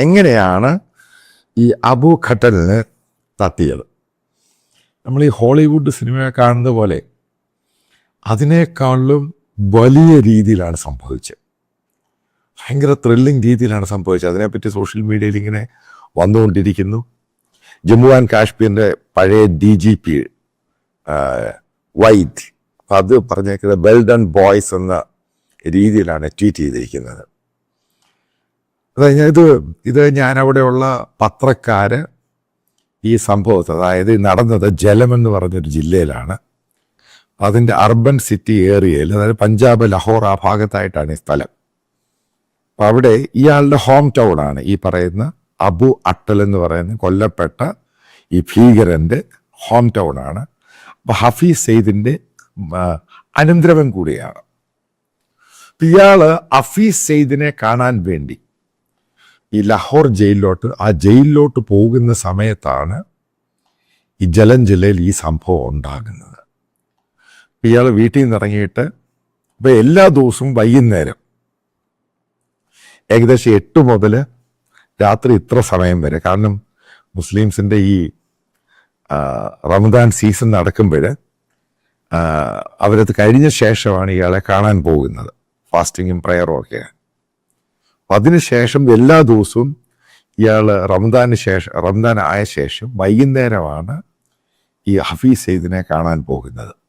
എങ്ങനെയാണ് ഈ അബു ഖട്ടലിന് തട്ടിയത്? നമ്മൾ ഈ ഹോളിവുഡ് സിനിമ കാണുന്ന പോലെ അതിനേക്കാളും വലിയ രീതിയിലാണ് സംഭവിച്ചത്. ഭയങ്കര ത്രില്ലിംഗ് രീതിയിലാണ് സംഭവിച്ചത്. അതിനെപ്പറ്റി സോഷ്യൽ മീഡിയയിൽ ഇങ്ങനെ വന്നുകൊണ്ടിരിക്കുന്നു. ജമ്മു ആൻഡ് കാശ്മീരിൻ്റെ പഴയ DGP വൈദ്, അത് പറഞ്ഞേക്കുന്നത് വെൽ ഡൺ ബോയ്സ് എന്ന രീതിയിലാണ് ട്വീറ്റ് ചെയ്തിരിക്കുന്നത്. അതായത് ഇത് ഞാൻ അവിടെയുള്ള പത്രക്കാര് ഈ സംഭവത്തെ, അതായത് നടന്നത് ജലം എന്ന് പറഞ്ഞൊരു ജില്ലയിലാണ്, അതിൻ്റെ അർബൻ സിറ്റി ഏരിയയിൽ, അതായത് പഞ്ചാബ് ലഹോർ ആ ഭാഗത്തായിട്ടാണ് ഈ സ്ഥലം. അപ്പം അവിടെ ഇയാളുടെ ഹോം ടൗൺ ആണ് ഈ പറയുന്ന അബു അട്ടൽ എന്ന് പറയുന്ന കൊല്ലപ്പെട്ട ഈ ഭീകരൻ്റെ ഹോം ടൗൺ ആണ്. അപ്പം ഹഫീസ് സെയ്ദിൻ്റെ അനന്തരവൻ കൂടിയാണ്. ഇയാള് ഹഫീസ് സെയ്ദിനെ കാണാൻ വേണ്ടി ഈ ലഹോർ ജയിലിലോട്ട്, ആ ജയിലിലോട്ട് പോകുന്ന സമയത്താണ് ഈ ജലം ജില്ലയിൽ ഈ സംഭവം ഉണ്ടാകുന്നത്. ഇയാൾ വീട്ടിൽ നിന്ന് ഇറങ്ങിയിട്ട് ഇപ്പം എല്ലാ ദിവസവും വൈകുന്നേരം ഏകദേശം 8 മുതൽ രാത്രി ഇത്ര സമയം വരെ, കാരണം മുസ്ലിംസിൻ്റെ ഈ റമദാൻ സീസൺ നടക്കുമ്പോൾ അവരത് കഴിഞ്ഞ ശേഷമാണ് ഇയാളെ കാണാൻ പോകുന്നത്, ഫാസ്റ്റിങ്ങും പ്രയറും ഒക്കെ. അതിനുശേഷം എല്ലാ ദിവസവും ഇയാൾ റമദാൻ ആയ ശേഷം വൈകുന്നേരമാണ് ഈ ഹഫീസ് സെയ്ദിനെ കാണാൻ പോകുന്നത്.